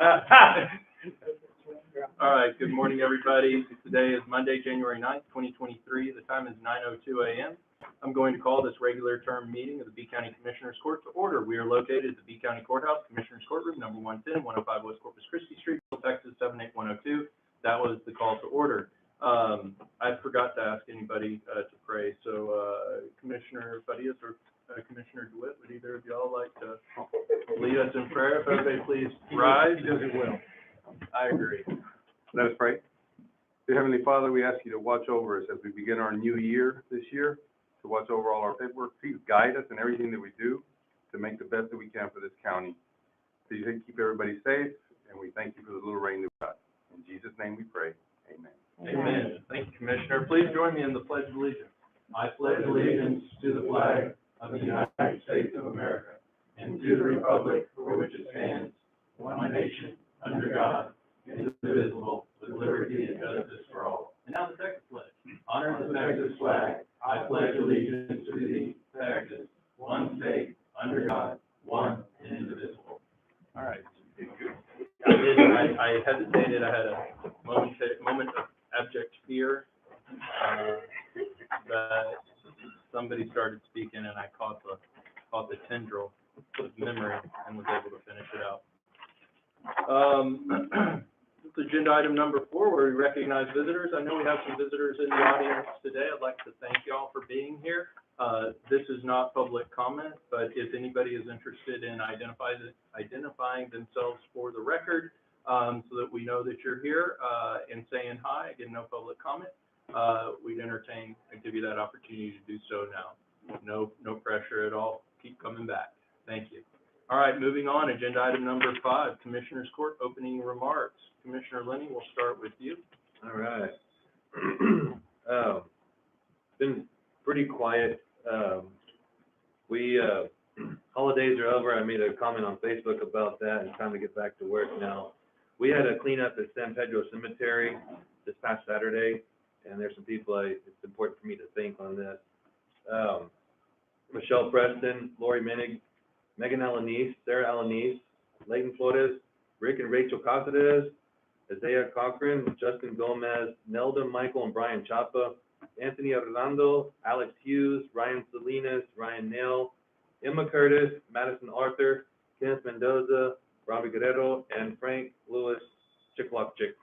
All right, good morning, everybody. Today is Monday, January 9th, 2023. The time is 9:02 a.m. I'm going to call this regular term meeting of the B County Commissioners Court to order. We are located at the B County Courthouse, Commissioners Courtroom, number 110, 105 West Corpus Christi Street, Texas 78102. That was the call to order. I forgot to ask anybody to pray, so Commissioner Farias or Commissioner DeWitt, would either of y'all like to lead us in prayer? If everybody please rise. He does it well. I agree. Let us pray. Dear Heavenly Father, we ask you to watch over us as we begin our new year this year, to watch over all our paperwork. Please guide us in everything that we do to make the best that we can for this county. Please keep everybody safe, and we thank you for the little rain that we got. In Jesus' name we pray. Amen. Amen. Thank you, Commissioner. Please join me in the Pledge of Allegiance. I pledge allegiance to the flag of the United States of America and to the republic for which it stands, one nation, under God, indivisible, with liberty and justice for all. And now the second pledge. Honor the Texas flag. I pledge allegiance to thee, Texas, one state, under God, one and indivisible. All right. I hesitated. I had a moment of abject fear, but somebody started speaking, and I caught the tendril of memory and was able to finish it out. Agenda item number 4, where we recognize visitors. I know we have some visitors in the audience today. I'd like to thank y'all for being here. This is not public comment, but if anybody is interested in identifying themselves for the record, so that we know that you're here, and saying hi, again, no public comment, we'd entertain and give you that opportunity to do so now. No pressure at all. Keep coming back. Thank you. All right, moving on, agenda item number 5, Commissioners Court opening remarks. Commissioner Lenny, we'll start with you. All right. Been pretty quiet. Holidays are over. I made a comment on Facebook about that, and time to get back to work now. We had a cleanup at San Pedro Cemetery this past Saturday, and there's some people it's important for me to thank on this. Michelle Preston, Lori Menig, Megan Alanis, Sarah Alanis, Leighton Flores, Rick and Rachel Casares, Isaiah Cochran, Justin Gomez, Nelda Michael and Brian Chapa, Anthony Orlando, Alex Hughes, Ryan Salinas, Ryan Nail, Emma Curtis, Madison Arthur, Kenneth Mendoza, Robbie Guerrero, and Frank Lewis Chicklock Chick.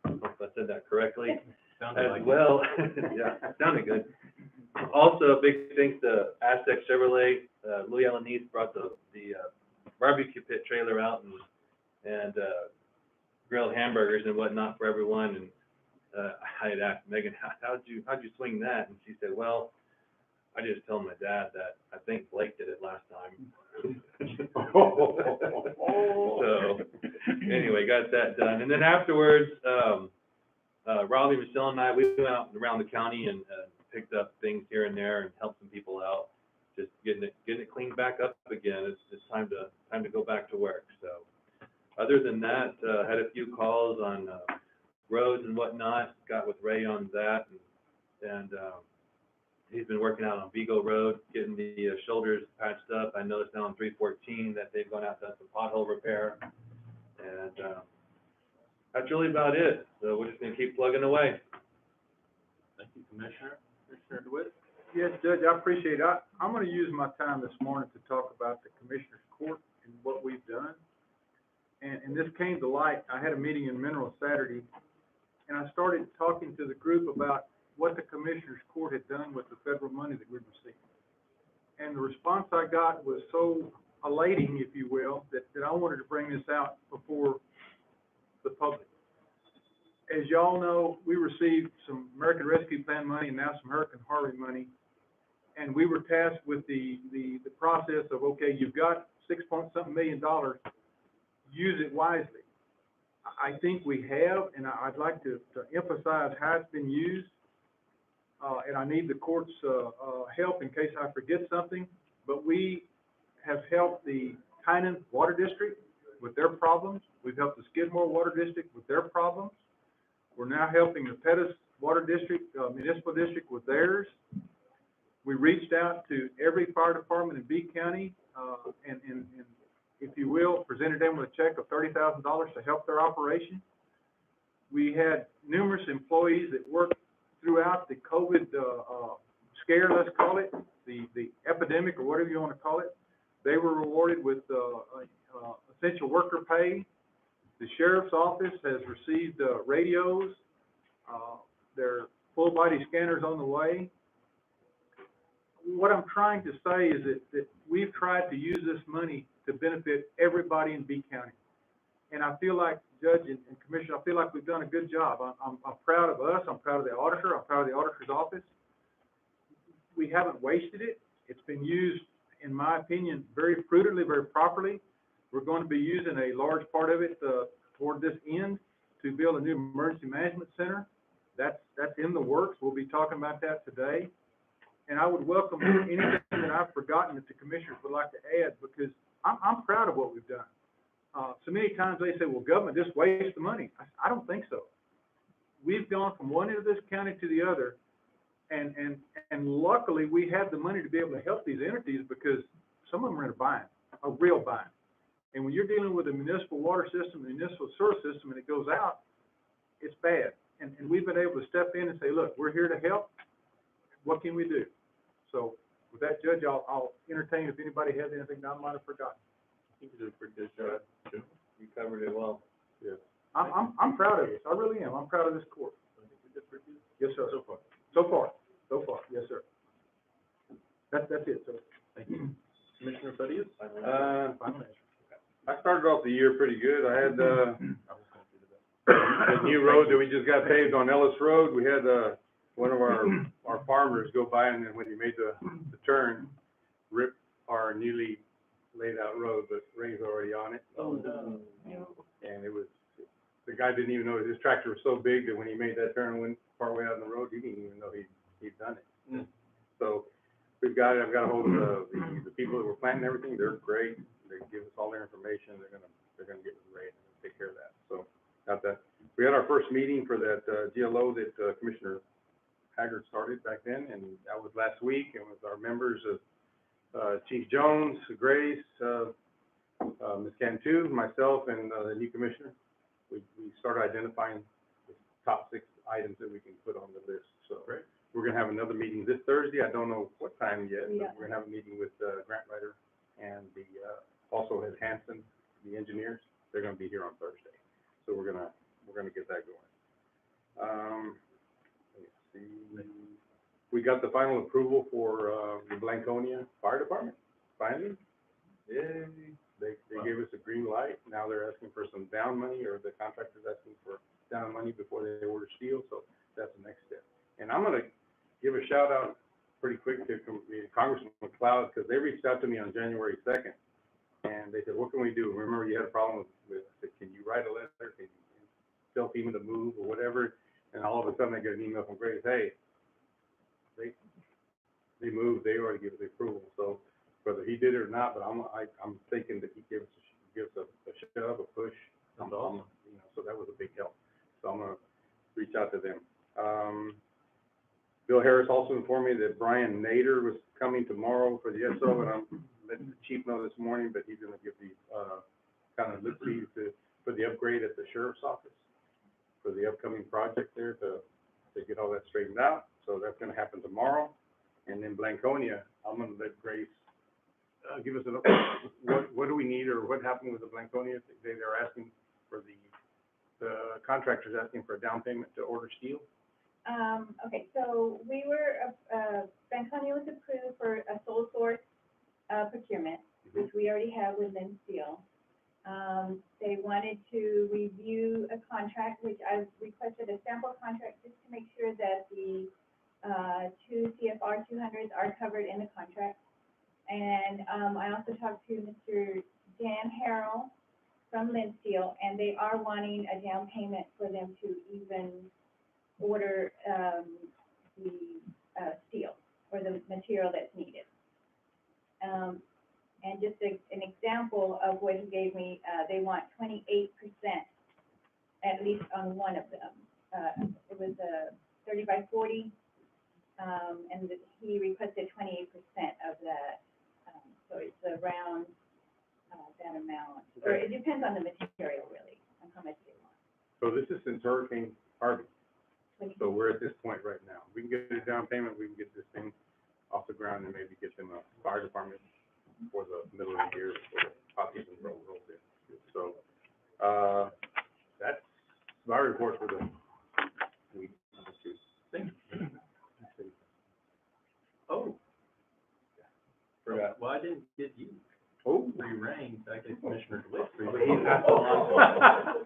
I hope I said that correctly. Sounded like well. Yeah, sounded good. Also, big thanks to Aztec Chevrolet. Louis Alanis brought the barbecue pit trailer out and grilled hamburgers and whatnot for everyone. And I had asked Megan, how'd you swing that? And she said, well, I just told my dad that I think Blake did it last time. So anyway, got that done. And then afterwards, Robbie, Michelle, and I, we went out around the county and picked up things here and there and helped some people out, just getting it cleaned back up again. It's time to go back to work. So other than that, had a few calls on roads and whatnot. Got with Ray on that, and he's been working out on Beeville Road, getting the shoulders patched up. I noticed now on 314 that they've gone out and done some pothole repair, and that's really about it. So we're just gonna keep plugging away. Thank you, Commissioner. Commissioner DeWitt. Yes, Judge, I appreciate it. I'm going to use my time this morning to talk about the Commissioners Court and what we've done. And this came to light. I had a meeting in Mineral Saturday, and I started talking to the group about what the Commissioners Court had done with the federal money that we received. And the response I got was so elating, if you will, that I wanted to bring this out before the public. As y'all know, we received some American Rescue Plan money and now some Hurricane Harvey money. And we were tasked with the process of, okay, you've got $6-something million, use it wisely. I think we have, and I'd like to emphasize how it's been used. And I need the court's help in case I forget something. But we have helped the Tynan Water District with their problems. We've helped the Skidmore Water District with their problems. We're now helping the Pettis Water District, Municipal District with theirs. We reached out to every fire department in B County and if you will, presented them with a check of $30,000 to help their operation. We had numerous employees that worked throughout the COVID, scare, let's call it, the epidemic or whatever you want to call it. They were rewarded with, essential worker pay. The sheriff's office has received, radios, their full body scanners on the way. What I'm trying to say is that we've tried to use this money to benefit everybody in B County. And I feel like, Judge and Commissioner, I feel like we've done a good job. I'm proud of us, I'm proud of the auditor, I'm proud of the auditor's office. We haven't wasted it. It's been used, in my opinion, very prudently, very properly. We're going to be using a large part of it, toward this end to build a new emergency management center. That's in the works. We'll be talking about that today. And I would welcome anything that I've forgotten that the commissioners would like to add, because I'm proud of what we've done. So many times they say, well, government just wastes the money. I don't think so. We've gone from one end of this county to the other, and luckily we have the money to be able to help these entities, because some of them are in a bind, a real bind. And when you're dealing with a municipal water system, a municipal sewer system, and it goes out, it's bad. And we've been able to step in and say, look, we're here to help. What can we do? So with that, Judge, I'll entertain if anybody has anything that I might have forgotten. I think you did a pretty good job. You covered it well. Yeah. I'm proud of this. I really am. I'm proud of this court. I think you did pretty good. Yes, sir. So far. Yes, sir. That's it, sir. Thank you. Commissioner Farias? Final answer. I started off the year pretty good. I had, the new road that we just got paved on Ellis Road. We had, one of our farmers go by, and then when he made the turn, rip our newly laid out road, but rain's already on it. Oh, no. And it was, the guy didn't even know, his tractor was so big that when he made that turn and went partway out on the road, he didn't even know he'd done it. Mm. So I've got a hold of the people that were planting everything. They're great. They give us all their information. They're gonna get with Ray and take care of that. So got that. We had our first meeting for that GLO that Commissioner Haggard started back then, and that was last week. And with our members of Chief Jones, Grace, Ms. Cantu, myself, and the new commissioner, we started identifying the top 6 items that we can put on the list. So Great. we're gonna have another meeting this Thursday. I don't know what time yet, Yeah. but we're gonna have a meeting with grant writer and the also has Hanson, the engineers. They're gonna be here on Thursday, so we're gonna get that going. Let's see. We got the final approval for the Blanconia Fire Department. Finally, yay! They gave us a green light. Now they're asking for some down money, or the contractor's asking for down money before they order steel. So that's the next step. And I'm gonna give a shout out pretty quick to Congressman McLeod, because they reached out to me on January 2nd, and they said, what can we do? Remember, you had a problem with I said, can you write a letter? Can you tell FEMA to move or whatever? And all of a sudden I get an email from Grace, hey, they moved, they already gave us the approval. So whether he did it or not, but I'm thinking that he gives us a shove, a push. That's awesome. You know, so that was a big help. So I'm gonna reach out to them. Bill Harris also informed me that Brian Nader was coming tomorrow for the SO, and I'm letting the chief know this morning, but he's gonna give the, kind of lip read for the upgrade at the sheriff's office for the upcoming project there to get all that straightened out. So that's gonna happen tomorrow. And then Blanconia, I'm gonna let Grace, give us what do we need, or what happened with the Blanconia? They're asking for the contractor's asking for a down payment to order steel. Okay, so we were, Franconia was approved for a sole source, procurement, which we already have with Lynn Steel. They wanted to review a contract, which I requested a sample contract just to make sure that the, 2 CFR 200s are covered in the contract. And, I also talked to Mr. Dan Harrell from Lynn Steel, and they are wanting a down payment for them to even order the steel or the material that's needed. And just an example of what he gave me, they want 28%, at least on one of them. It was a 30 by 40, and he requested 28% of that. So it's around that amount. Or it depends on the material, really, on how much they want. So this is since Hurricane Harvey, Like, so we're at this point right now. We can get a down payment, we can get this thing off the ground and maybe get them a fire department for the middle of the year, or possibly some roll in. So, that's my report for the week. Thank you. Oh, Forgot. well, I didn't get you. Oh. Free reign, I get Commissioner Glick. He's not so long.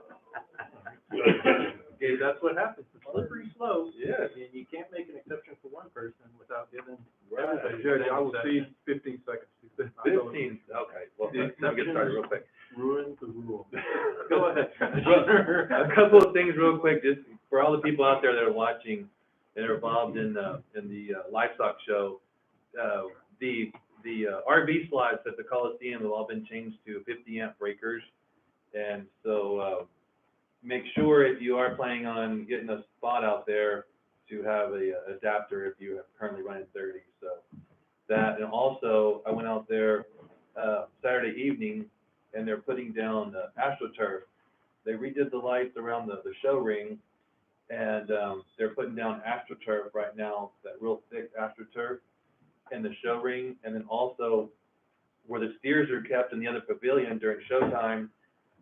Okay, that's what happens, it's slippery slope. Yes. And you can't make an exception for one person without giving Right. everybody. Judge, I will the same see 15 seconds. 15, okay, well, The let me get started real quick. Ruins the rule. Go ahead. A couple of things real quick, just for all the people out there that are watching and are involved in the livestock show. The RV slots at the Coliseum have all been changed to 50 amp breakers. And so, make sure if you are planning on getting a spot out there to have a adapter if you have currently running 30. So that, and also I went out there, Saturday evening, and they're putting down AstroTurf. They redid the lights around the show ring, and they're putting down AstroTurf right now, that real thick AstroTurf in the show ring, and then also where the steers are kept in the other pavilion during showtime,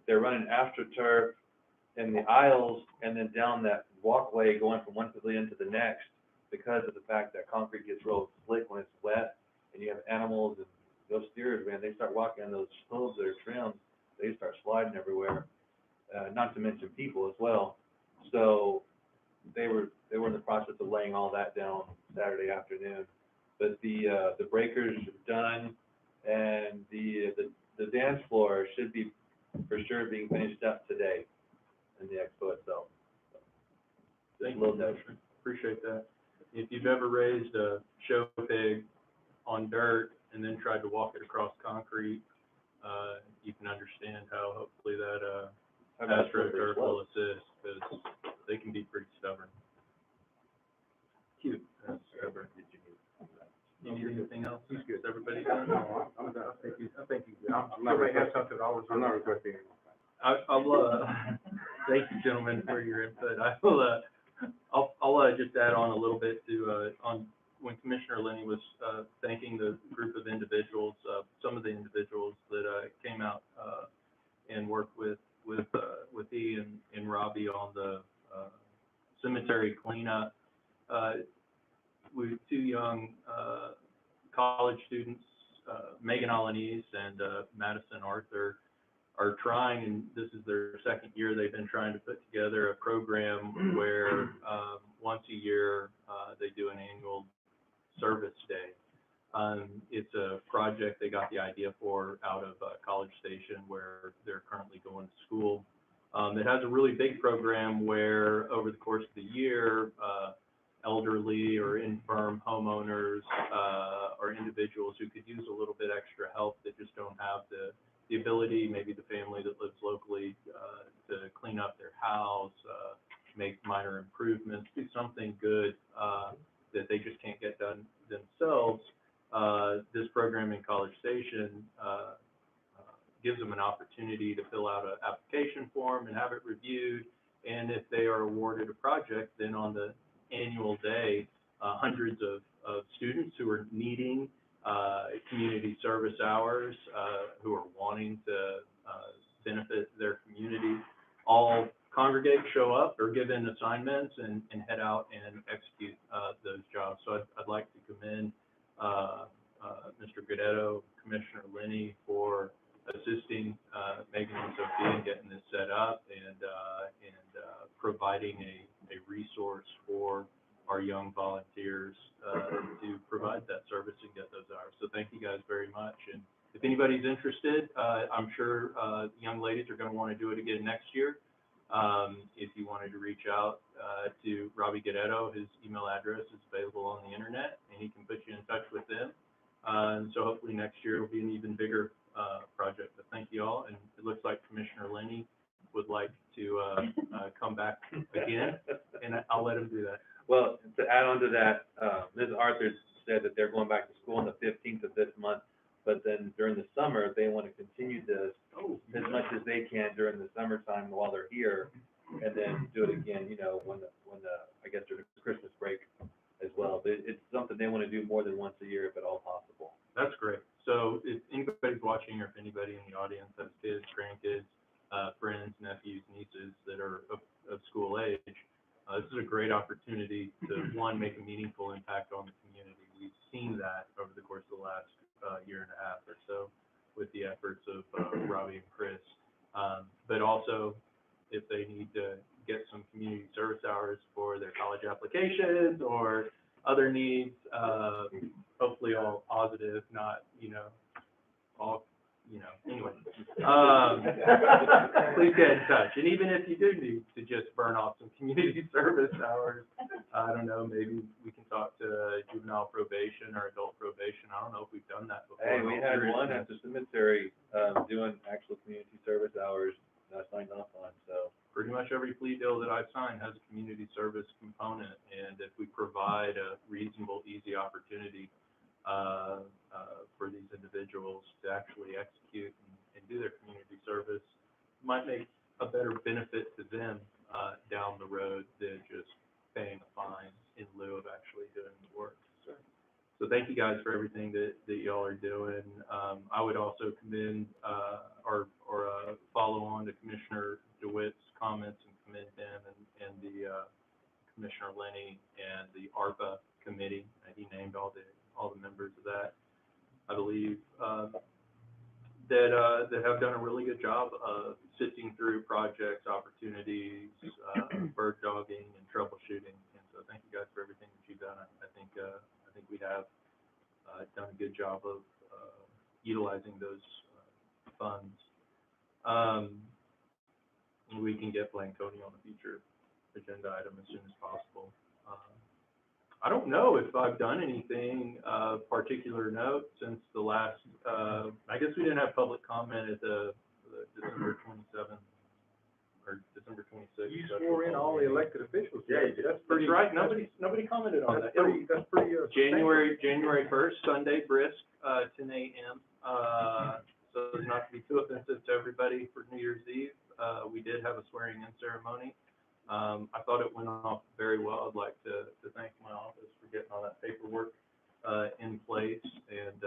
they're running AstroTurf in the aisles and then down that walkway going from one pavilion to the next, because of the fact that concrete gets real slick when it's wet, and you have animals and those steers, man, they start walking on those hooves that are trimmed, they start sliding everywhere, not to mention people as well. So they were in the process of laying all that down Saturday afternoon. But the breakers are done, and the dance floor should be for sure being finished up today in the expo itself. Thank A little you, note. Commissioner. Appreciate that. If you've ever raised a show pig on dirt and then tried to walk it across concrete, you can understand how hopefully that, AstroTurf will assist, because they can be pretty stubborn. Cute. That's stubborn. You need anything else? He's good. Is everybody done? No, I'm done. I think he's good. I'm not requesting, I'm not requesting any more time. I'll, thank you, gentlemen, for your input. I'll just add on a little bit to, on, when Commissioner Lenny was, thanking the group of individuals, some of the individuals that, came out, and worked with he and Robbie on the, cemetery cleanup. With two young, college students, Megan Alaniz and, Madison Arthur, are trying, and this is their second year, they've been trying to put together a program where, once a year, they do an annual service day. It's a project they got the idea for out of College Station, where they're currently going to school. It has a really big program where over the course of the year, elderly or infirm homeowners, or individuals who could use a little bit extra help that just don't have the ability, maybe the family that lives locally, to clean up their house, make minor improvements, do something good, that they just can't get done themselves. This program in College Station, gives them an opportunity to fill out an application form and have it reviewed. And if they are awarded a project, then on the annual day, hundreds of students who are needing community service hours, who are wanting to benefit their community, all congregate, show up, or given assignments and head out and execute those jobs. So I'd like to commend Mr. Guidetto, Commissioner Lenny, for assisting Megan and Sophia in getting this set up and providing a resource for our young volunteers to provide that service and get those hours. So thank you guys very much. And if anybody's interested, I'm sure young ladies are going to want to do it again next year. If you wanted to reach out to Robbie Guidetto, his email address is available on the internet, and he can put you in touch with them. And so hopefully next year it'll be an even bigger project. But thank you all, and it looks like Commissioner Lenny would like to come back again, and I'll let him do that. Well, to add on to that, Ms. Arthur said that they're going back to school on the 15th of this month. but then during the summer, they want to continue this as much as they can during the summertime while they're here, and then do it again, you know, when the, I guess during the Christmas break as well. But it's something they want to do more than once a year if at all possible. That's great. So if anybody's watching, or if anybody in the audience has kids, grandkids, friends, nephews, nieces that are of school age, this is a great opportunity to, one, make a meaningful impact on the community. We've seen that over the course of the last year and a half or so with the efforts of Robbie and Chris. But also, if they need to get some community service hours for their college applications or other needs, hopefully all positive, not, you know, all, you know, anyway. Please get in touch. And even if you do need to just burn off some community service hours, I don't know, maybe we can talk to juvenile probation or adult probation. I don't know if we've done that before. Hey, we had one at the cemetery, doing actual community service hours that I signed off on, so. Pretty much every plea deal that I've signed has a community service component, and if we provide a reasonable, easy opportunity for these individuals to actually execute and do their community service, might make a better benefit to them down the road than just paying a fine in lieu of actually doing the work. So thank you guys for everything that y'all are doing. I would also commend or follow on to Commissioner DeWitt's comments and commend him and the Commissioner Lenny and the ARPA committee. He named all the members of that. I believe that have done a really good job of sifting through projects, opportunities, bird dogging, and troubleshooting. And so thank you guys for everything that you've done. I think we have done a good job of utilizing those funds. We can get Blanconi on a future agenda item as soon as possible. I don't know if I've done anything of particular note since the last, I guess we didn't have public comment at the December 27th or December 26th. You swore in all the elected officials. Yeah, That's pretty. That's right. Nobody commented on that. That's pretty, January 1st, Sunday, brisk, 10 a.m. So as not to be too offensive to everybody for New Year's Eve, we did have a swearing-in ceremony. I thought it went off very well. I'd like to thank my office for getting all that paperwork in place, and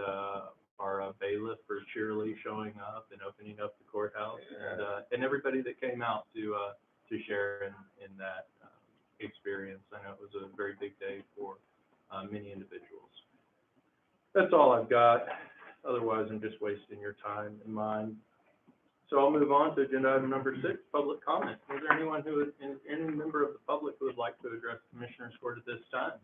our bailiff for cheerily showing up and opening up the courthouse, and everybody that came out to share in that experience. I know it was a very big day for many individuals. That's all I've got. Otherwise, I'm just wasting your time and mine. So I'll move on to agenda item number 6, public comment. Is there anyone any member of the public who would like to address the Commissioner's Court at this time?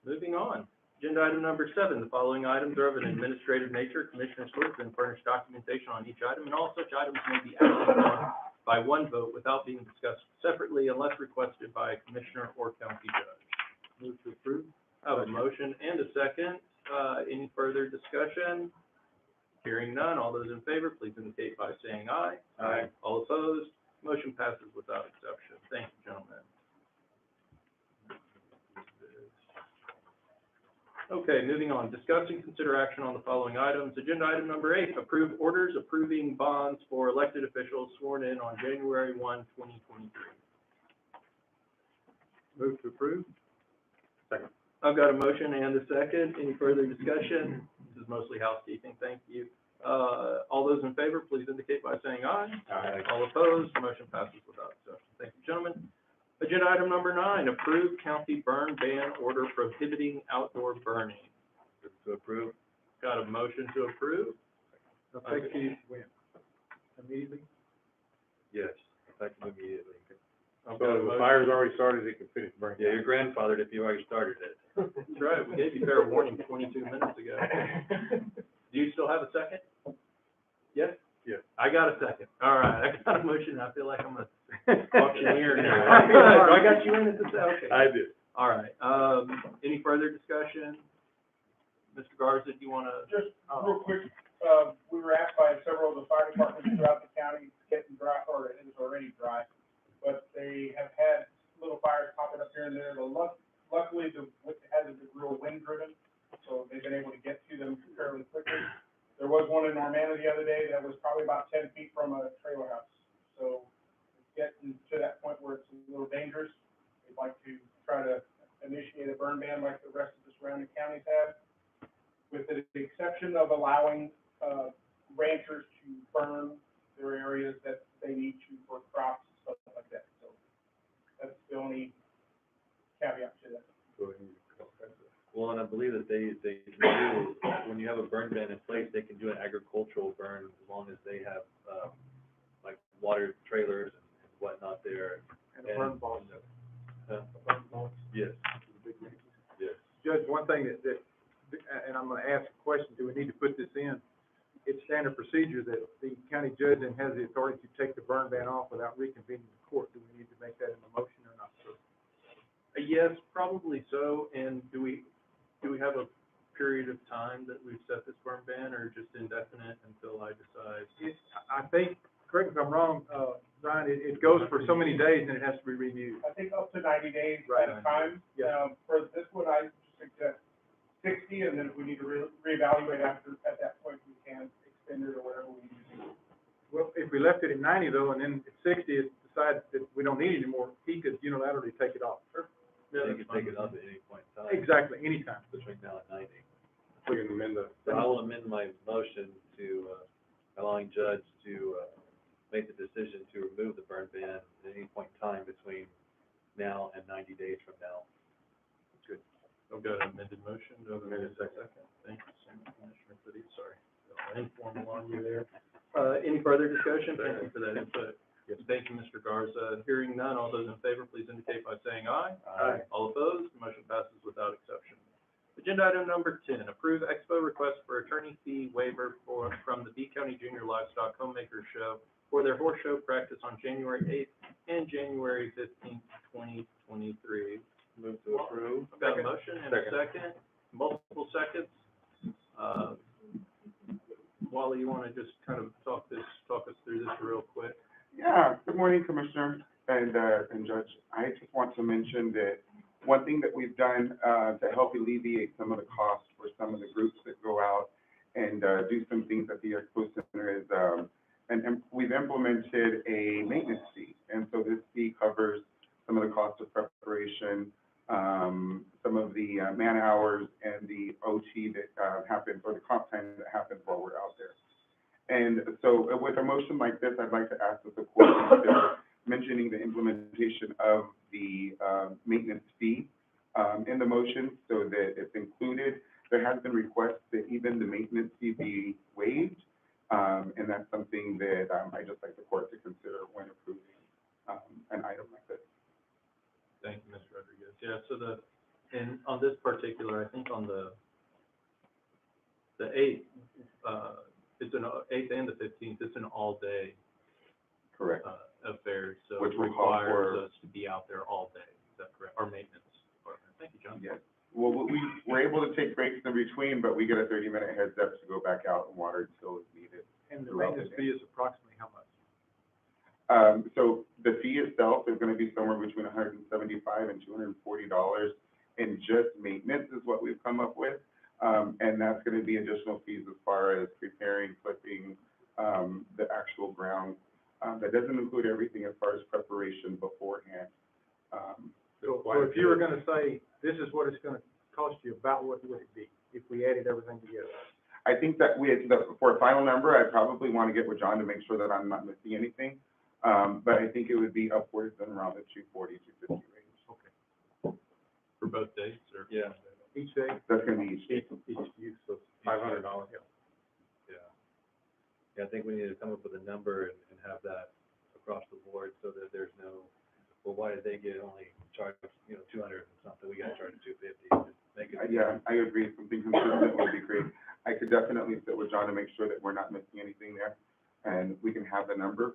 Moving on. Agenda item number 7, the following items are of an administrative nature. Commissioner's Court has been furnished documentation on each item, and all such items may be acted on by one vote without being discussed separately unless requested by a Commissioner or County Judge. Move to approve. I have a motion and a second. Any further discussion? Hearing none, all those in favor, please indicate by saying aye. Aye. All opposed, motion passes without exception. Thank you, gentlemen. Okay, moving on. Discuss and consider action on the following items. Agenda item number 8, approve orders approving bonds for elected officials sworn in on January 1, 2023. Move to approve. Second. I've got a motion and a second. Any further discussion? This is mostly housekeeping. Thank you. All those in favor, please indicate by saying aye. Aye. All opposed, motion passes without exception. Thank you, gentlemen. Agenda item number 9, approve county burn ban order prohibiting outdoor burning. To approve? Got a motion to approve? Effective when? Immediately? Yes, effective immediately. I've got a So the motion. fire's already started, it can finish burning. Yeah, your grandfathered if you already started it. That's right, we gave you fair warning 22 minutes ago. Do you still have a second? Yes? Yes. I got a second. All right, I got a motion. I feel like I'm a auctioneer here. Yeah. I got you in at the, okay. I did. All right, any further discussion? Mr. Garza, do you want to? Just real quick, we were asked by several of the fire departments throughout the county, it's getting dry, or it is already dry, but they have had little fires popping up here and there. Luckily, it hasn't been real wind driven, so they've been able to get to them fairly quickly. There was one in Normanna the other day that was probably about 10 feet from a trailer house. So it's getting to that point where it's a little dangerous. We'd like to try to initiate a burn ban like the rest of the surrounding counties have, with the exception of allowing ranchers to burn their areas that they need to for crops and stuff like that. So that's the only caveat to that. Well, and I believe that they do, when you have a burn ban in place, they can do an agricultural burn as long as they have, like water trailers and whatnot there. And a burn box. Yes. Yes. Judge, one thing that, and I'm gonna ask a question, do we need to put this in? It's standard procedure that the county judge then has the authority to take the burn ban off without reconvening the court. Do we need to make that in the motion or not, sir? Yes, probably so, and do we have a period of time that we've set this burn ban, or just indefinite until I decide? I think, correct me if I'm wrong, Ryan, it goes for so many days and it has to be reviewed. I think up to 90 days Right. at a time. Yeah. For this one, I suggest 60, and then if we need to reevaluate at that point, we can extend it or whatever we need to do. Well, if we left it at 90 though, and then at 60, it decides that we don't need it anymore, he could unilaterally take it off. Sure. They can take it up at any point in time. Exactly, anytime. Between now and 90. We can amend the. So I will amend my motion to, allowing judge to, make the decision to remove the burn ban at any point in time between now and 90 days from now. Good. I've got an amended motion. Do I have a minute second? Thank you, Commissioner Foote. Sorry. Informal on you there. Any further discussion? Thank you for that input. Yes. Thank you, Mr. Garza. Hearing none, all those in favor, please indicate by saying aye. Aye. All opposed, motion passes without exception. Agenda item number 10, approve expo request for attorney fee waiver from the B County Junior Livestock Homemaker Show for their horse show practice on January 8th and January 15th, 2023. Move to approve. I've got a motion and a second, multiple seconds. Wally, you want to just kind of talk us through this real quick? Yeah, good morning, Commissioner and Judge. I just want to mention that one thing that we've done to help alleviate some of the costs for some of the groups that go out and do some things at the Expo Center is, and we've implemented a maintenance fee. And so this fee covers some of the cost of preparation, some of the man hours and the OT that happens, or the comp time that happens while we're out there. And so with a motion like this, I'd like to ask that the court consider mentioning the implementation of the maintenance fee in the motion so that it's included. There has been requests that even the maintenance fee be waived, and that's something that I'd just like the court to consider when approving an item like this. Thank you, Ms. Rodriguez. Yeah, so and on this particular, I think on the 8th, it's an 8th and the 15th, it's an all-day Correct. affair, so Which it will call requires for- us to be out there all day. Is that correct? Our maintenance department. Thank you, John. Yes. Well, we're able to take breaks in between, but we get a 30-minute heads up to go back out and water until it's needed. And the Throughout the maintenance day. fee is approximately how much? So the fee itself is gonna be somewhere between $175 and $240 in just maintenance is what we've come up with. And that's gonna be additional fees as far as preparing, flipping, the actual ground. That doesn't include everything as far as preparation beforehand. So if you were gonna say, this is what it's gonna cost you, about what would it be if we added everything together? I think that for a final number, I probably wanna get with John to make sure that I'm not missing anything. But I think it would be upwards and around the 240, 250 range. Okay. For both days, or? Yeah. Each day? That's gonna be each day. Each use, so $500. Yeah. Yeah, I think we need to come up with a number and have that across the board so that there's no, well, why did they get only charged, 200 and something, we got charged 250, just make it. Yeah, I agree, something consistent would be great. I could definitely sit with John to make sure that we're not missing anything there, and we can have the number.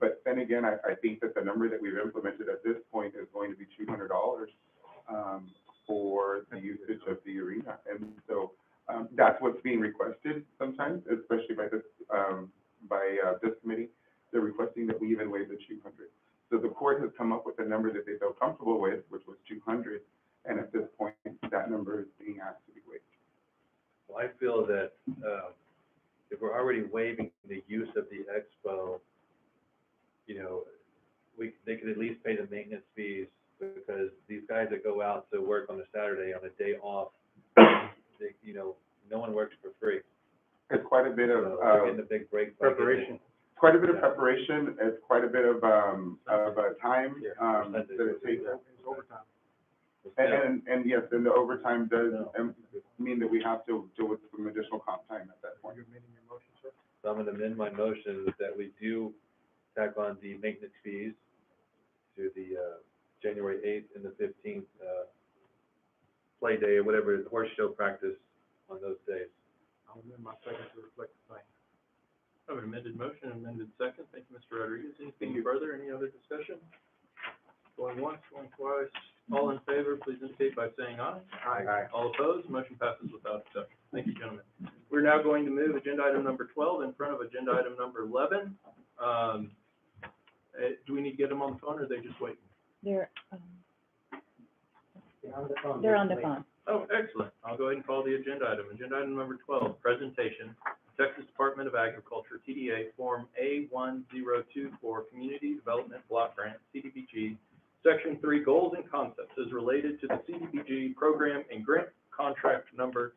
But then again, I think that the number that we've implemented at this point is going to be $200 for the usage of the arena. And so, that's what's being requested sometimes, especially by this committee. They're requesting that we even waive the 200. So the court has come up with a number that they felt comfortable with, which was 200, and at this point, that number is being asked to be waived. Well, I feel that, if we're already waiving the use of the expo, you know, they could at least pay the maintenance fees, because these guys that go out to work on a Saturday, on a day off, they, you know, no one works for free. It's quite a bit of, So they're getting a big break. by getting- Preparation. quite a bit of preparation, it's quite a bit of, time, that it takes. It's overtime. And yes, and the overtime does mean that we have to deal with some additional comp time at that point. You're amending your motion, sir? So I'm gonna amend my motion that we do tack on the maintenance fees to the, January 8th and the 15th, play day, or whatever, horse show practice on those days. I'll amend my second to reflect the same. I have an amended motion, amended second. Thank you, Mr. Rodriguez. Anything further? Any other discussion? Going once, going twice. All in favor, please indicate by saying aye. Aye. All opposed, motion passes without exception. Thank you, gentlemen. We're now going to move agenda item number 12 in front of agenda item number 11. Do we need to get them on the phone, or are they just waiting? They're on the phone. Oh, excellent. I'll go ahead and call the agenda item. Agenda item number 12, presentation, Texas Department of Agriculture, TDA, Form A1024, Community Development Block Grant, CDBG, Section 3, Goals and Concepts as related to the CDBG program and grant contract number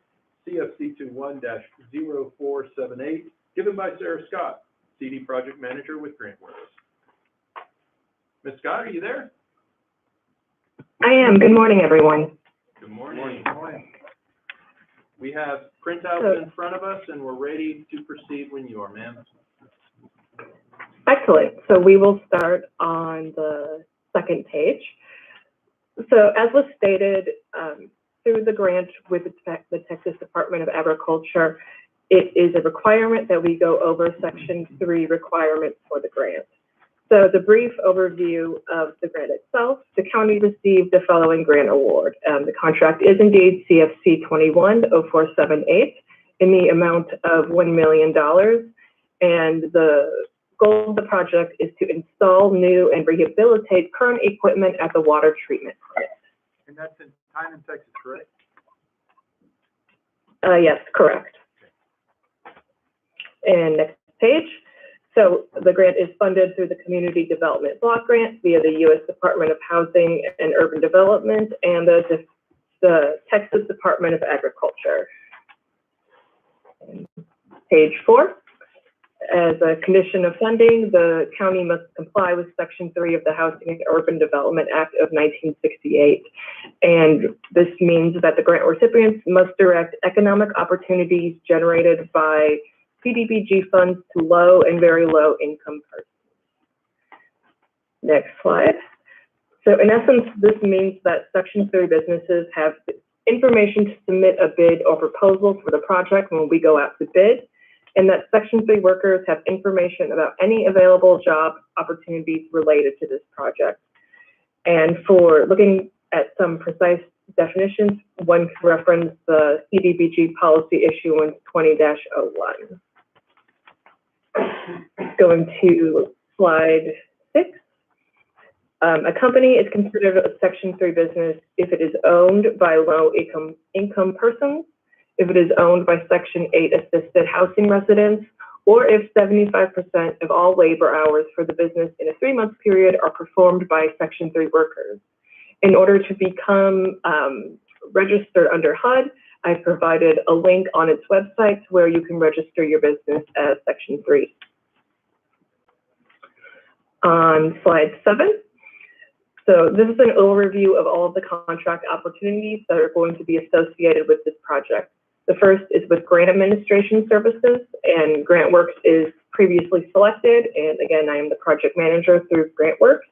CFC21-0478, given by Sarah Scott, CD Project Manager with GrantWorks. Ms. Scott, are you there? I am. Good morning, everyone. Good morning. We have printouts in front of us, and we're ready to proceed when you are, ma'am. Excellent. So we will start on the second page. So as was stated, through the grant with the Texas Department of Agriculture, it is a requirement that we go over Section 3 requirements for the grant. So the brief overview of the grant itself, the county received the following grant award. The contract is indeed CFC 21-0478 in the amount of $1 million. And the goal of the project is to install new and rehabilitate current equipment at the water treatment plant. And that's in Tynan, Texas, correct? Yes, correct. And next page. So the grant is funded through the Community Development Block Grant via the U.S. Department of Housing and Urban Development and the Texas Department of Agriculture. And page 4. As a condition of funding, the county must comply with Section 3 of the Housing and Urban Development Act of 1968. And this means that the grant recipients must direct economic opportunities generated by CDBG funds to low and very low income persons. Next slide. So in essence, this means that Section 3 businesses have information to submit a bid or proposal for the project when we go out to bid, and that Section 3 workers have information about any available job opportunities related to this project. And for looking at some precise definitions, one can reference the CDBG policy issuance 20-01. Going to slide 6. A company is considered a Section 3 business if it is owned by low income persons, if it is owned by Section 8 assisted housing residents, or if 75% of all labor hours for the business in a 3-month period are performed by Section 3 workers. In order to become registered under HUD, I've provided a link on its website where you can register your business as Section 3. On slide 7. So this is an overview of all of the contract opportunities that are going to be associated with this project. The first is with Grant Administration Services, and GrantWorks is previously selected, and again, I am the project manager through GrantWorks.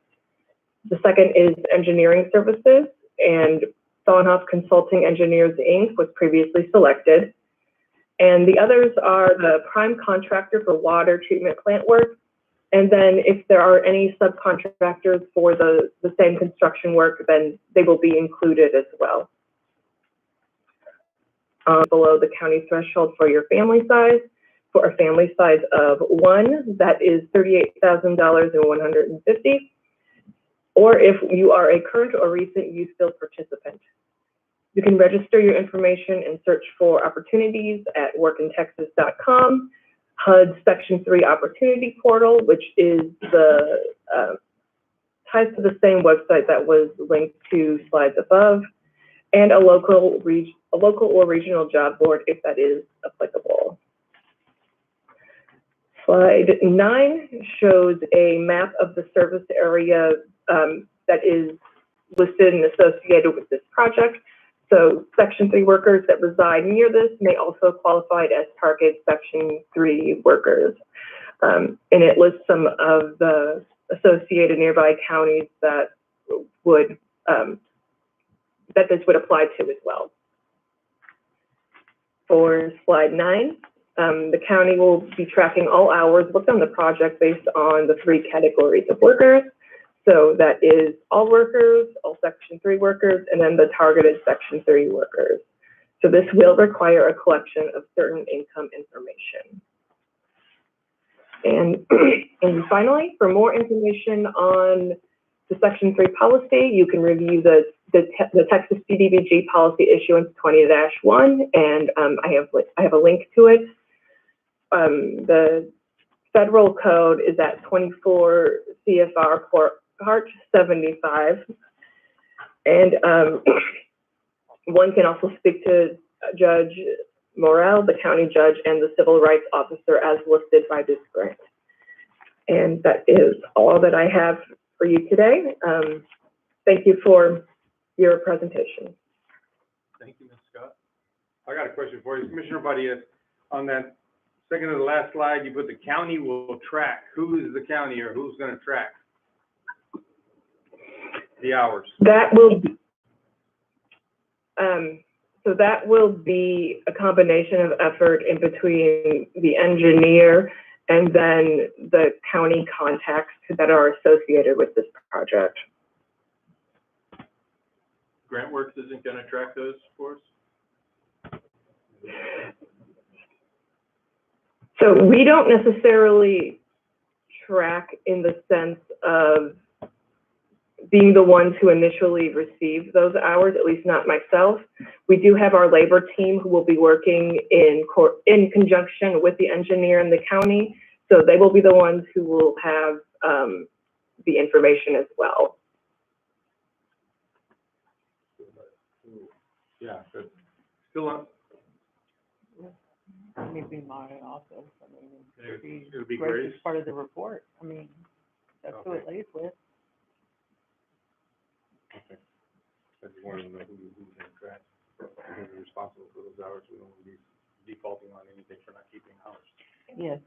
The second is Engineering Services, and Fraunhofer Consulting Engineers, Inc. was previously selected. And the others are the prime contractor for water treatment plant work, and then if there are any subcontractors for the same construction work, then they will be included as well. Below the county threshold for your family size, for a family size of 1, that is $38,150, or if you are a current or recent youth build participant. You can register your information and search for opportunities at workintexas.com. HUD Section 3 Opportunity Portal, which is the, ties to the same website that was linked to slides above, and a local or regional job board if that is applicable. Slide 9 shows a map of the service area that is listed and associated with this project. So Section 3 workers that reside near this may also qualify as target Section 3 workers. And it lists some of the associated nearby counties that would, that this would apply to as well. For slide 9, the county will be tracking all hours worked on the project based on the 3 categories of workers. So that is all workers, all Section 3 workers, and then the targeted Section 3 workers. So this will require a collection of certain income information. And finally, for more information on the Section 3 policy, you can review the Texas CDBG policy issuance 20-1, and I have a link to it. The federal code is at 24 CFR Part 75, and one can also speak to Judge Morrell, the county judge, and the civil rights officer as listed by this grant. And that is all that I have for you today. Thank you for your presentation. Thank you, Ms. Scott. I got a question for you. Commissioner Badias, on that second to the last slide, you put the county will track. Who is the county or who's gonna track the hours? That will be, so that will be a combination of effort in between the engineer and then the county contacts that are associated with this project. GrantWorks isn't going to track those for us? So we don't necessarily track in the sense of being the ones who initially receive those hours, at least not myself. We do have our labor team who will be working in conjunction with the engineer and the county. So they will be the ones who will have the information as well. Yeah, good. Still on? Maybe mine also, I mean, It'll be Grace Grace. is part of the report, I mean, that's who it Okay. lays with. Okay. I just wanted to know who's in track, who's responsible for those hours. We don't want to be defaulting on anything for not keeping hours. Yes,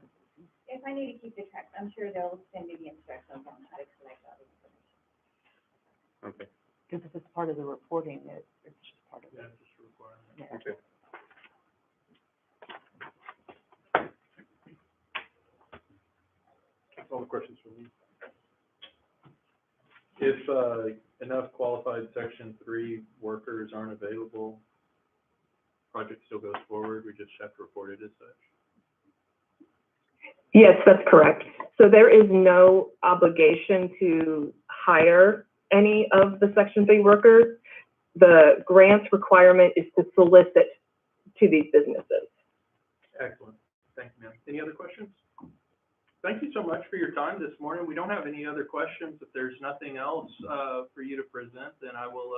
If I need to keep the track, I'm sure they'll send me the instructions on how to collect all the information. Okay, because if it's part of the reporting, it's just part of it. That's just a requirement. Yeah. okay. That's all the questions for me. If enough qualified Section 3 workers aren't available, project still goes forward, we just have to report it as such? Yes, that's correct. So there is no obligation to hire any of the Section 3 workers. The grant requirement is to solicit to these businesses. Excellent. Thank you, ma'am. Any other questions? Thank you so much for your time this morning. We don't have any other questions. If there's nothing else for you to present, then I will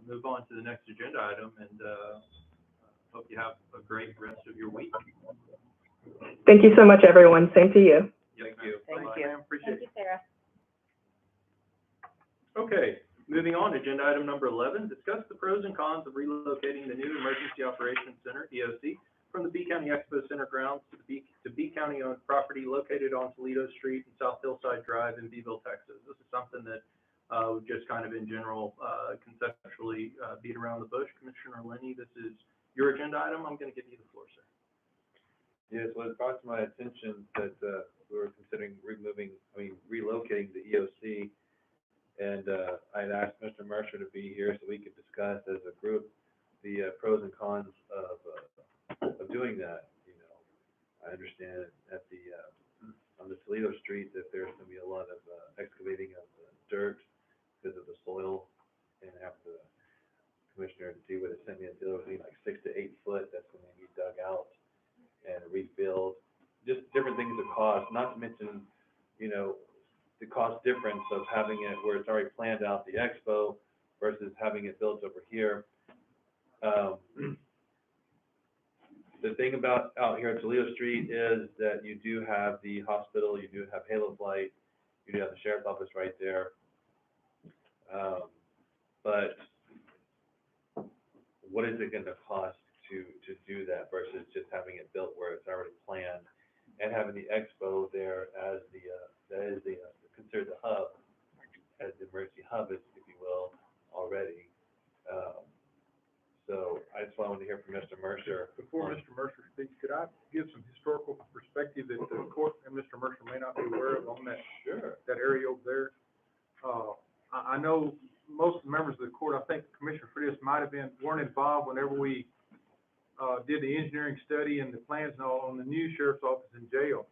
move on to the next agenda item, and hope you have a great rest of your week. Thank you so much, everyone. Same to you. Thank you. Thank Bye-bye. you. Ma'am. Appreciate Thank it. you, Sarah. Okay, moving on, agenda item number 11, discuss the pros and cons of relocating the new Emergency Operations Center, EOC, from the B County Expo Center grounds to B County-owned property located on Toledo Street and South Hillside Drive in Beeville, Texas. This is something that we've just kind of in general, conceptually beat around the bush. Commissioner Lenny, this is your agenda item. I'm going to give you the floor, sir. Yes, well, it brought to my attention that we were considering relocating the EOC, and I'd asked Mr. Mercer to be here so we could discuss as a group the pros and cons of doing that. You know, I understand at the on the Toledo Street that there's going to be a lot of excavating of the dirt because of the soil, and have the commissioner to do what it sent me a deal, like 6 to 8 foot that's going to be dug out and refilled not to mention, you know, the cost difference of having it where it's already planned out, the expo, versus having it built over here. The thing about out here at Toledo Street is that you do have the hospital, you do have Halo Flight, you do have the sheriff's office right there. But what is it gonna cost to do that versus just having it built where it's already planned and having the expo there as the, that is the, considered the hub, as the emergency hub, if you will, already. So I just wanted to hear from Mr. Mercer. Before Mr. Mercer speaks, could I give some historical perspective that the court and Mr. Mercer may not be aware of on that, Sure. that area over there? I know most of the members of the court, I think Commissioner Frias weren't involved whenever we, did the engineering study and the plans and all on the new sheriff's office and jail.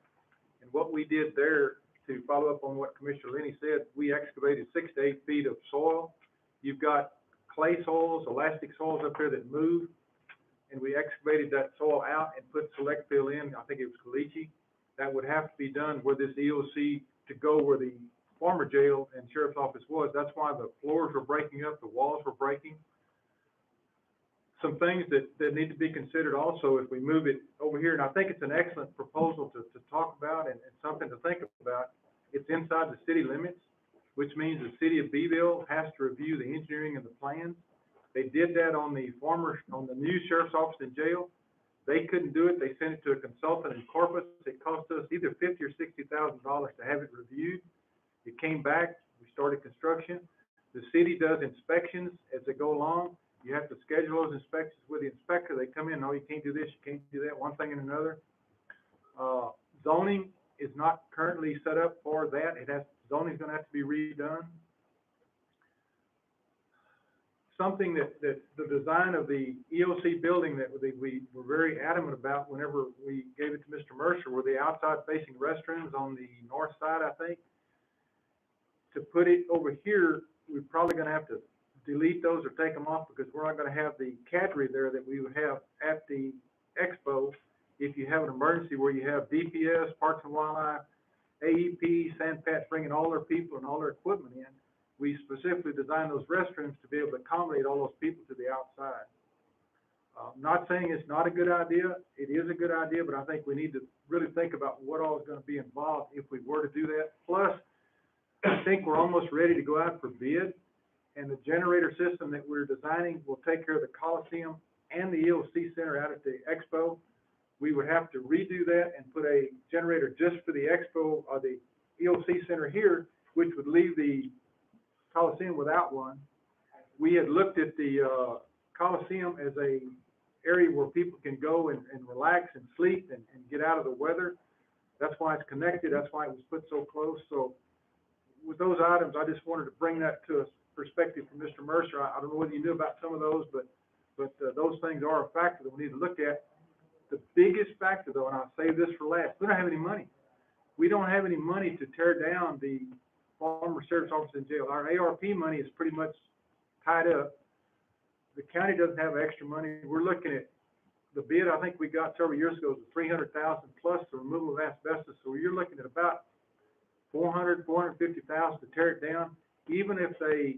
And what we did there, to follow up on what Commissioner Lenny said, we excavated 6 to 8 feet of soil. You've got clay soils, elastic soils up there that move, and we excavated that soil out and put select fill in. I think it was caliche. That would have to be done where this EOC to go where the former jail and sheriff's office was. That's why the floors were breaking up, the walls were breaking. Some things that need to be considered also if we move it over here, and I think it's an excellent proposal to talk about and something to think about. It's inside the city limits, which means the city of Beeville has to review the engineering and the plans. They did that on the new sheriff's office and jail. They couldn't do it. They sent it to a consultant in Corpus. It cost us either $50,000 or $60,000 to have it reviewed. It came back. We started construction. The city does inspections as they go along. You have to schedule those inspections with the inspector. They come in, no, you can't do this, you can't do that, one thing and another. Zoning is not currently set up for that. Zoning's gonna have to be redone. Something that the design of the EOC building that we were very adamant about whenever we gave it to Mr. Mercer were the outside facing restrooms on the north side, I think. To put it over here, we're probably gonna have to delete those or take them off because we're not gonna have the cadre there that we would have at the expo. If you have an emergency where you have DPS, Parks and Wildlife, AEP, Sandpats bringing all their people and all their equipment in, we specifically designed those restrooms to be able to accommodate all those people to the outside. Not saying it's not a good idea, it is a good idea, but I think we need to really think about what all is gonna be involved if we were to do that. Plus, I think we're almost ready to go out for bid, and the generator system that we're designing will take care of the Coliseum and the EOC Center out at the expo. We would have to redo that and put a generator just for the expo or the EOC Center here, which would leave the Coliseum without one. We had looked at the Coliseum as a area where people can go and relax and sleep and get out of the weather. That's why it's connected. That's why it was put so close. So with those items, I just wanted to bring that to a perspective from Mr. Mercer. I don't know whether you knew about some of those, but those things are a factor that we need to look at. The biggest factor, though, and I'll save this for last, we don't have any money. We don't have any money to tear down the former sheriff's office and jail. Our ARP money is pretty much tied up. The county doesn't have extra money. We're looking at the bid I think we got several years ago was $300,000 plus the removal of asbestos. So you're looking at about $450,000 to tear it down. Even if they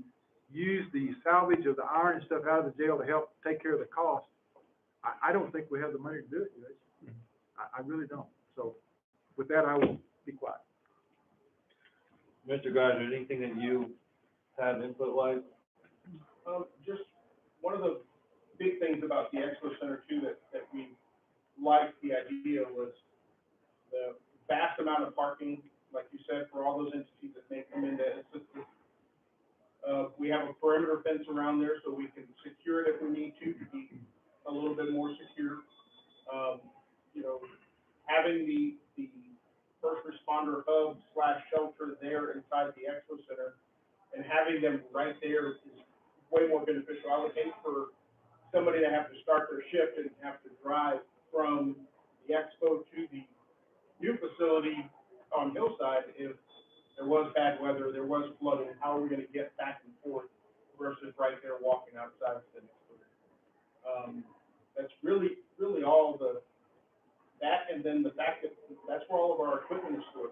use the salvage of the iron and stuff out of the jail to help take care of the cost, I don't think we have the money to do it, Judge. I really don't. So with that, I will be quiet. Mr. Gardner, anything that you have input-wise? Just one of the big things about the Expo Center too that we liked the idea was the vast amount of parking, like you said, for all those entities that may come in to assist us. We have a perimeter fence around there so we can secure it if we need to be a little bit more secure. You know, having the first responder hub / shelter there inside the Expo Center and having them right there is way more beneficial. I would hate for somebody to have to start their shift and have to drive from the Expo to the new facility on Hillside if there was bad weather, there was flooding. How are we going to get back and forth versus right there walking outside of the Expo? That's really all that, and then the fact that that's where all of our equipment is stored.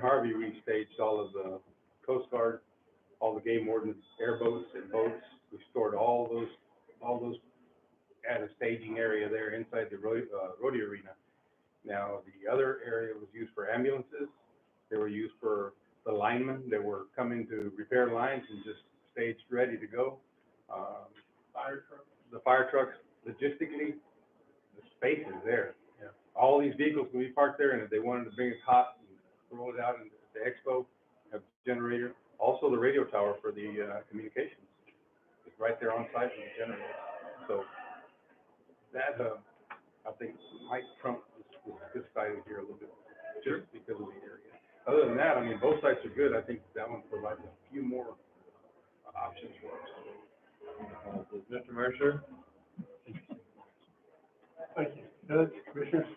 Harvey, we staged all of the Coast Guard, all the game wardens, airboats and boats. We stored all those at a staging area there inside the rodeo arena. Now, the other area was used for ambulances. They were used for the linemen that were coming to repair lines and just staged ready to go. Fire truck. The fire trucks, logistically, the space is there. Yeah. All these vehicles can be parked there, and if they wanted to bring it hot and roll it out into the expo, have a generator. Also, the radio tower for the communications is right there on site with the generator. So that, I think Mike Trump was decided here a little bit, just because of the area. Other than that, I mean, both sites are good. I think that one provides a few more options for us. Mr. Mercer? Thank you, Judge, Commissioners.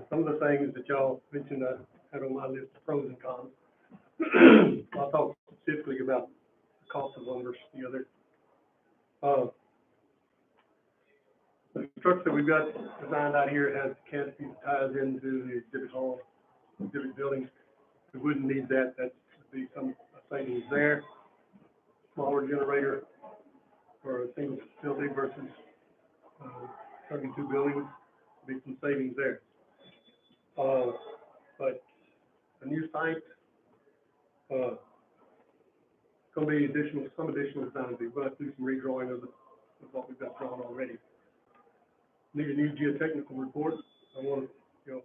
Some of the things that y'all mentioned, I had on my list of pros and cons. I'll talk specifically about the cost of lumber, the other. The structure that we've got designed out here has canopy that ties into the exhibit hall, exhibit buildings. We wouldn't need that, that would be some savings there. Smaller generator for a single facility versus 32 buildings, be some savings there. But a new site, gonna be some additional design. We're gonna have to do some redrawing of what we've got drawn already. Need a new geotechnical report. I want to, a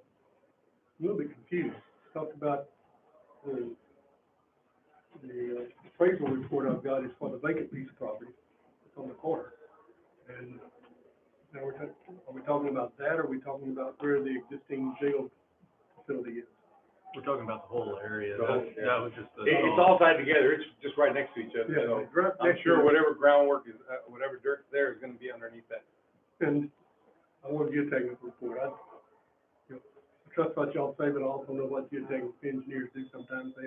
little bit confused. Talked about the appraisal report I've got is for the vacant piece of property. It's on the corner. And now are we talking about that, or are we talking about where the existing jail facility is? We're talking about the whole area. The whole- That was just the. It's all tied together. It's just right next to each other. Yeah, So it's right I'm next to sure it. whatever groundwork is, whatever dirt's there is gonna be underneath that. And I want a geotechnical report. I trust what y'all say, but I also know what geotechnical engineers do. Sometimes they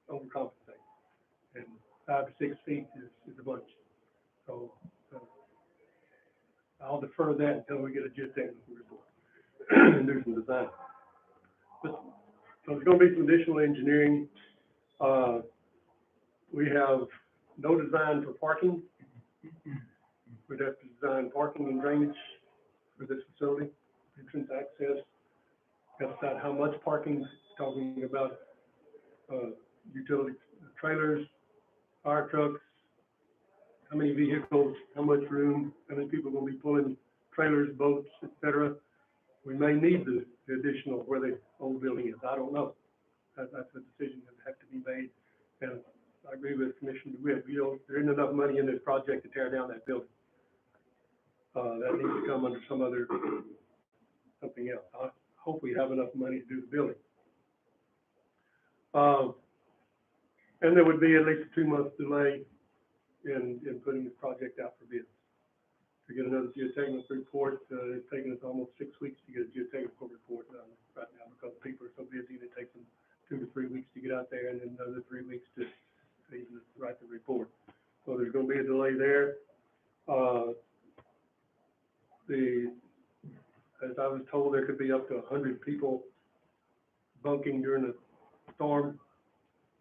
overcompensate. And 5 to 6 feet is a bunch. So, I'll defer that until we get a geotechnical report and do some design. So there's gonna be some additional engineering. We have no design for parking. We'd have to design parking and drainage for this facility, entrance access. Got to decide how much parking, talking about, utility trailers, fire trucks, how many vehicles, how much room, how many people are gonna be pulling trailers, boats, et cetera. We may need the additional where the old building is, I don't know. That's a decision that has to be made, and I agree with Commissioner DeWitt, there isn't enough money in this project to tear down that building. That needs to come under something else. I hope we have enough money to do the building. And there would be at least a 2-month delay in putting the project out for bids. To get another geotechnical report, it's taken us almost 6 weeks to get a geotechnical report done right now because people are so busy. It takes them 2 to 3 weeks to get out there and then another 3 weeks to even write the report. So there's gonna be a delay there. As I was told, there could be up to 100 people bunking during a storm.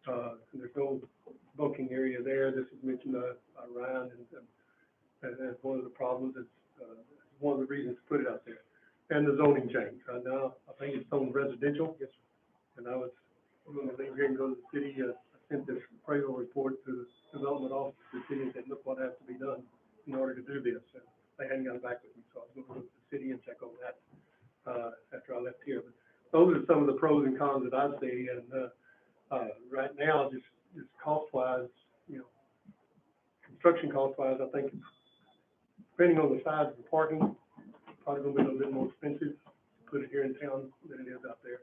And there's no bunking area there. This is mentioned by Ryan, and that's one of the problems. It's one of the reasons to put it out there. And the zoning change. Right now, I think it's zoned residential. Yes. And I was going to leave here and go to the city. I sent this appraisal report to the development office of the city and said, look what has to be done in order to do this. And they hadn't gotten back with me, so I was going to go to the city and check on that after I left here. But those are some of the pros and cons that I see. And right now, just cost-wise, construction cost-wise, I think depending on the size of the parking, probably going to be a little bit more expensive to put it here in town than it is out there,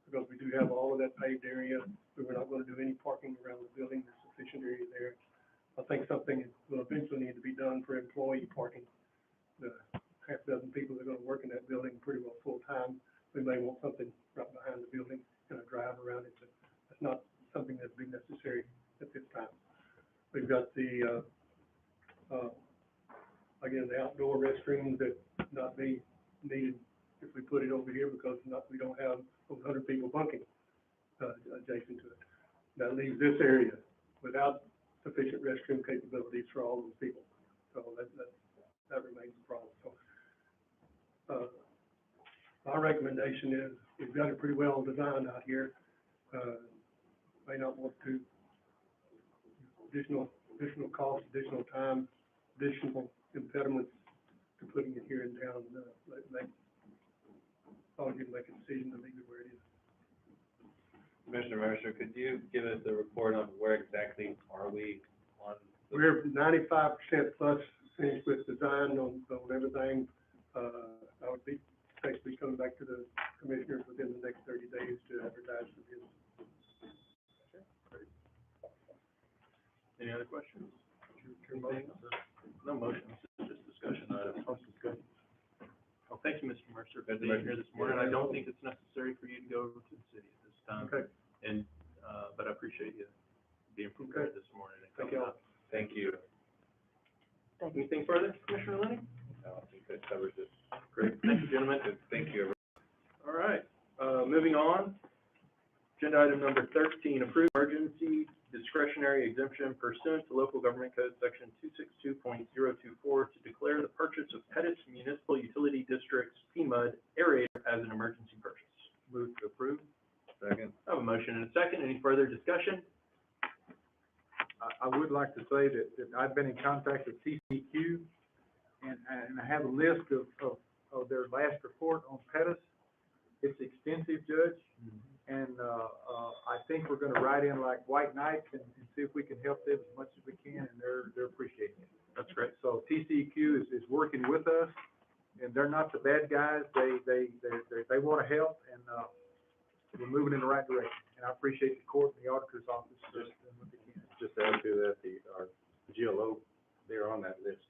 because we do have all of that paved area. We're not going to do any parking around the building. There's sufficient area there. I think something will eventually need to be done for employee parking. The half dozen people that are going to work in that building pretty well full-time, we may want something right behind the building and a drive around it, but that's not something that'd be necessary at this time. We've got the, again, the outdoor restrooms that not be needed if we put it over here, because we don't have 100 people bunking, adjacent to it. That leaves this area without sufficient restroom capabilities for all those people. So that remains a problem. So, my recommendation is, we've got it pretty well designed out here. May not want to, additional cost, additional time, additional impediments to putting it here in town, probably make a decision to leave it where it is. Commissioner Mercer, could you give us a report on where exactly are we on? We're 95% plus finished with design on everything. I would be basically coming back to the commissioners within the next 30 days to advertise for this. Any other questions? No motions, just discussion items. Well, thank you, Mr. Mercer, for being here this morning. I don't think it's necessary for you to go over to the city at this time. Okay. And, but I appreciate you being prepared this morning and Thank coming you. up. Thank you. Anything further, Commissioner Lenny? No, I think that covers it. Great, thank you, gentlemen. Thank you, everyone. All right, moving on. Agenda item number 13, approve emergency discretionary exemption pursuant to local government code section 262.024 to declare the purchase of Pettis Municipal Utility District's PMUD aerator as an emergency purchase. Move to approve. Second. I have a motion and a second. Any further discussion? I would like to say that I've been in contact with TCQ, and I have a list of their last report on Pettis. It's extensive, Judge, and, I think we're gonna write in like white knights and see if we can help them as much as we can, and they're appreciating it. That's great. So TCQ is working with us, and they're not the bad guys. They wanna help, and, we're moving in the right direction. And I appreciate the court and the auditor's office doing what they can. Just to add to that, our GLO, they're on that list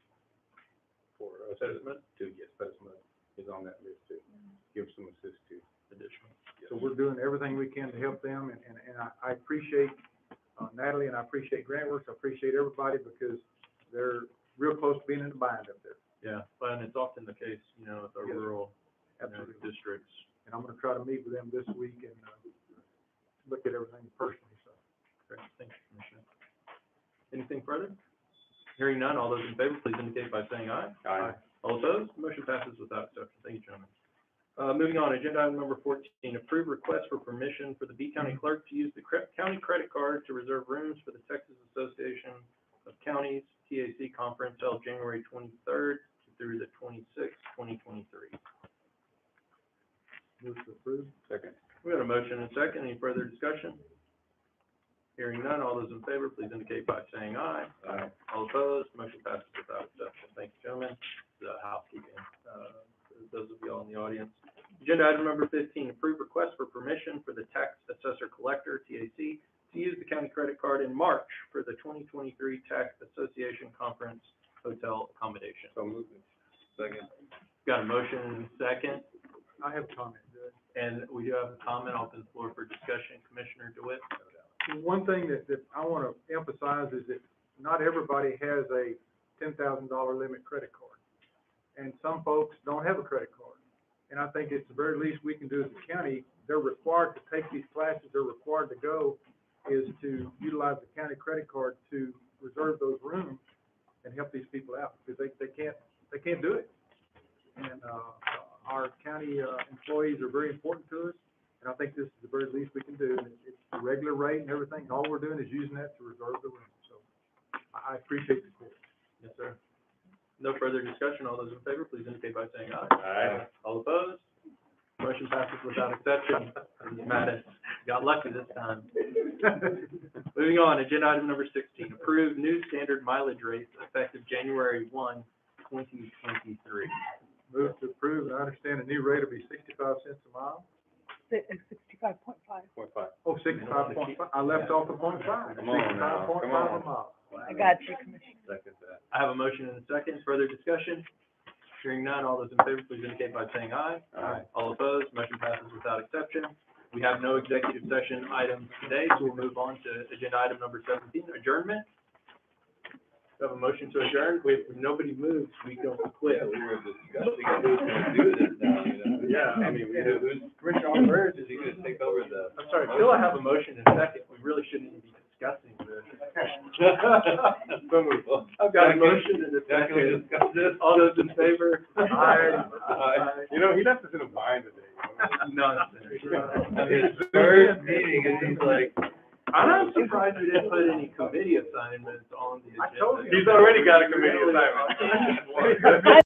for us. Pettis Mud? Yes, Pettis Mud is on that list to give some assist to. Additional. So we're doing everything we can to help them, and I appreciate Natalie, and I appreciate Grantworks, I appreciate everybody, because they're real close to being in the bind up there. Yeah, and it's often the case, you know, with our Yes. rural Absolutely. districts. And I'm gonna try to meet with them this week and, look at everything personally, so. Great, thank you, Commissioner. Anything further? Hearing none, all those in favor, please indicate by saying aye. Aye. All opposed, motion passes without exception. Thank you, gentlemen. Moving on, agenda item number 14, approve request for permission for the B County Clerk to use the county credit card to reserve rooms for the Texas Association of Counties TAC Conference held January 23rd through the 26th, 2023. Move to approve. Second. We got a motion and a second. Any further discussion? Hearing none, all those in favor, please indicate by saying aye. Aye. All opposed, motion passes without exception. Thank you, gentlemen. The housekeeping, those of you all in the audience. Agenda item number 15, approve request for permission for the Tax Assessor Collector, TAC, to use the county credit card in March for the 2023 Tax Association Conference Hotel accommodation. So moved. Second. Got a motion and a second, I have a comment, Judge. and we do have a comment. I'll open the floor for discussion. Commissioner DeWitt? One thing that I wanna emphasize is that not everybody has a $10,000 limit credit card. And some folks don't have a credit card. And I think it's the very least we can do as a county. They're required to take these classes, they're required to go, is to utilize the county credit card to reserve those rooms and help these people out, because they can't do it. And, our county, employees are very important to us, and I think this is the very least we can do. And it's the regular rate and everything, and all we're doing is using that to reserve the room. So I appreciate the court. Yes, sir. No further discussion. All those in favor, please indicate by saying aye. Aye. All opposed? Motion passes without exception. Mattis, got lucky this time. Moving on, agenda item number 16, approve new standard mileage rates effective January 1, 2023. Move to approve, and I understand the new rate will be 65 cents a mile. 65.5. 0.5. Oh, 65.5, I left off the .5. Come on now, come 65.5 on. a mile. I got you, Commissioner. Second that. I have a motion and a second. Further discussion? Hearing none, all those in favor, please indicate by saying aye. Aye. All opposed, motion passes without exception. We have no executive session items today, so we'll move on to agenda item number 17, adjournment. We have a motion to adjourn. If nobody moves, we don't quit. Yeah, we were discussing who's gonna do this now, you know? Yeah, I mean, who's, Commissioner Oliver, is he gonna take over the? I'm sorry, Phil, I have a motion in a second. We really shouldn't even be discussing this. I've got a motion in a Yeah, can we second. discuss this? All those in favor? Aye. You know, he left us in a bind today. Nonsense. His first meeting, and he's like, I'm surprised we didn't put any committee assignments on the agenda. I told you. He's already got a committee assignment. I